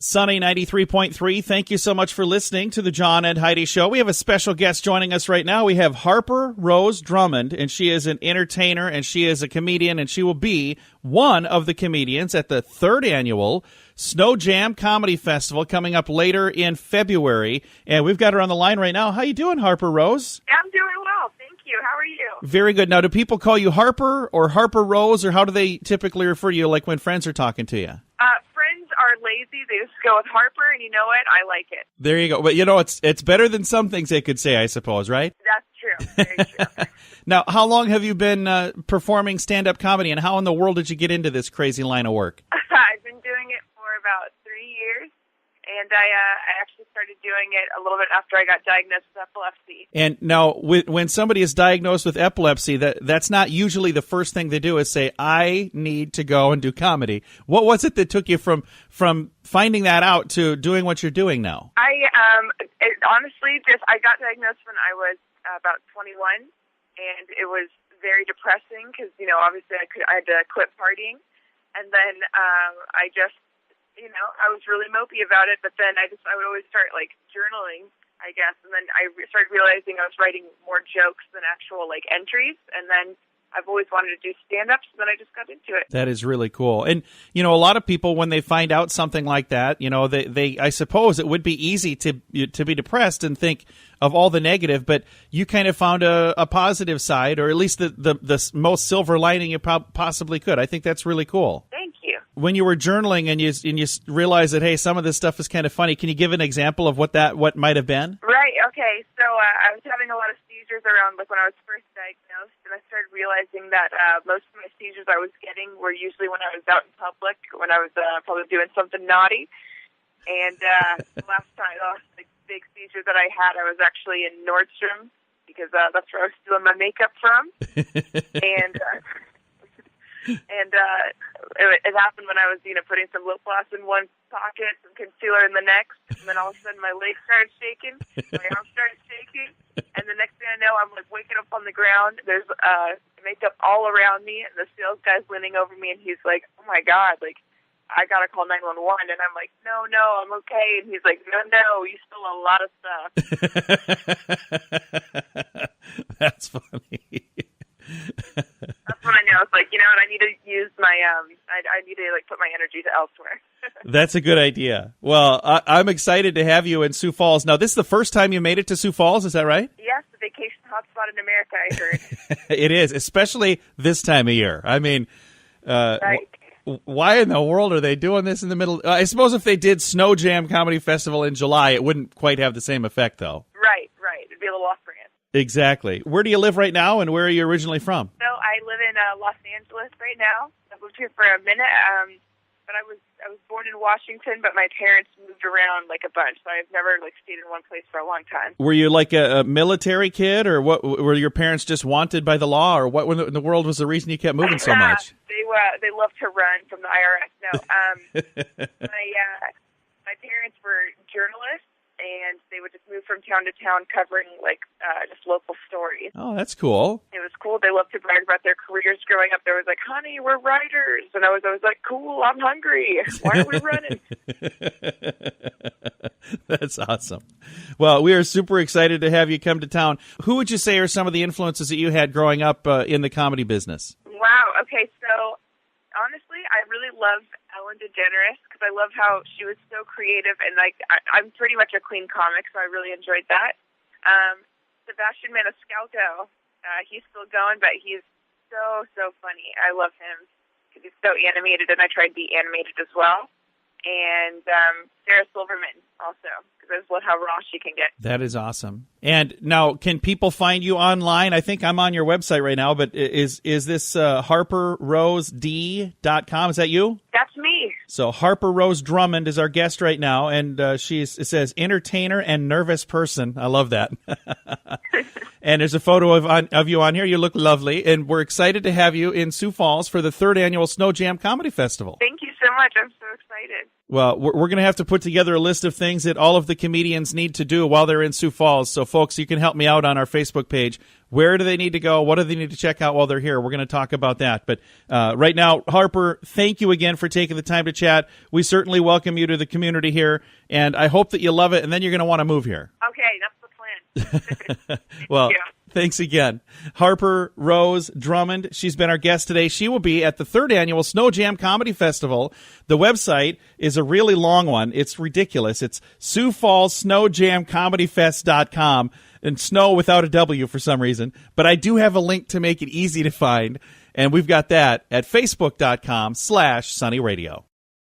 Sunny 93.3, thank you so much for listening to the John and Heidi Show. We have a special guest joining us right now. We have Harper Rose Drummond, and she is an entertainer, and she is a comedian, and she will be one of the comedians at the 3rd annual Snow Jam Comedy Festival coming up later in February. And we've got her on the line right now. How you doing, Harper Rose? I'm doing well, thank you. How are you? Very good. Now, do people call you Harper or Harper Rose, or how do they typically refer to you, like when friends are talking to you? Friends are lazy. They just go with Harper, and you know what? I like it. There you go. But, you know, it's better than some things they could say, I suppose, right? That's true. Very true. Now, how long have you been performing stand-up comedy, and how in the world did you get into this crazy line of work? I've been doing it for about 3 years, and I actually started doing it a little bit after I got diagnosed with epilepsy. And now, when somebody is diagnosed with epilepsy, that's not usually the first thing they do is say, I need to go and do comedy. What was it that took you from finding that out to doing what you're doing now? Honestly, I got diagnosed when I was about 21, and it was very depressing because, you know, obviously I had to quit partying, and then I just, you know, I was really mopey about it, but then I would always start, like, journaling, I guess, and then I started realizing I was writing more jokes than actual, like, entries, and then I've always wanted to do stand-ups, and then I just got into it. That is really cool. And, you know, a lot of people, when they find out something like that, you know, they I suppose it would be easy to be depressed and think of all the negative, but you kind of found a positive side, or at least the most silver lining you possibly could. I think that's really cool. Thank you. When you were journaling and you realized that, hey, some of this stuff is kind of funny, can you give an example of what might have been? Right, okay. So I was having a lot of seizures around, like, when I was first diagnosed, and I started realizing that most of my seizures I was getting were usually when I was out in public, when I was probably doing something naughty. And the last big seizure that I had, I was actually in Nordstrom, because that's where I was stealing my makeup from. And it happened when I was, you know, putting some lip gloss in one pocket, some concealer in the next, and then all of a sudden my legs started shaking, my arms started shaking, and the next thing I know, I'm, like, waking up on the ground. There's makeup all around me, and the sales guy's leaning over me, and he's like, oh, my God, like, I got to call 911. And I'm like, no, I'm okay. And he's like, no, you stole a lot of stuff. That's funny. That's when I know. It's like, you know what, I need to use my, I need to, like, put my energy to elsewhere. That's a good idea. Well, I'm excited to have you in Sioux Falls. Now, this is the first time you made it to Sioux Falls, is that right? Yes, the vacation hotspot in America, I heard. It is, especially this time of year. I mean, right. Why in the world are they doing this in the middle? I suppose if they did Snow Jam Comedy Festival in July, it wouldn't quite have the same effect, though. Right. It'd be a little off-brand. Exactly. Where do you live right now, and where are you originally from? So I live in Los Angeles right now. I've lived here for a minute, but I was born in Washington, but my parents moved around, like, a bunch, so I've never, like, stayed in one place for a long time. Were you like a military kid, or what? Were your parents just wanted by the law, or what in the world was the reason you kept moving so much? They love to run from the IRS. No, my parents were journalists, and they would just move from town to town covering, like, just local stories. Oh, that's cool. It was cool. They loved to brag about their careers growing up. They was like, honey, we're writers. And I was like, cool, I'm hungry. Why are we running? That's awesome. Well, we are super excited to have you come to town. Who would you say are some of the influences that you had growing up in the comedy business? Wow. Okay, so honestly, I really love Ellen DeGeneres because I love how she was so creative, and, like, I'm pretty much a clean comic, so I really enjoyed that. Sebastian Maniscalco, he's still going, but he's so funny. I love him because he's so animated, and I tried to be animated as well. And Sarah Silverman also, because I just love how raw she can get. That is awesome. And now, can people find you online? I think I'm on your website right now, but is this HarperRoseD.com? Is that you? That's me. So Harper Rose Drummond is our guest right now, and it says entertainer and nervous person. I love that. And there's a photo of you on here. You look lovely, and we're excited to have you in Sioux Falls for the 3rd annual Snow Jam Comedy Festival. Thank you so much. much. I'm so excited. Well, we're going to have to put together a list of things that all of the comedians need to do while they're in Sioux Falls. So, folks, you can help me out on our Facebook page. Where do they need to go? What do they need to check out while they're here? We're going to talk about that. But right now, Harper, thank you again for taking the time to chat. We certainly welcome you to the community here, and I hope that you love it, and then you're going to want to move here. Okay, that's the plan. Well, thanks again. Harper Rose Drummond, she's been our guest today. She will be at the 3rd Annual Snow Jam Comedy Festival. The website is a really long one. It's ridiculous. It's Sioux Falls Snow Jam ComedyFest.com, and snow without a W for some reason. But I do have a link to make it easy to find, and we've got that at Facebook.com/SunnyRadio.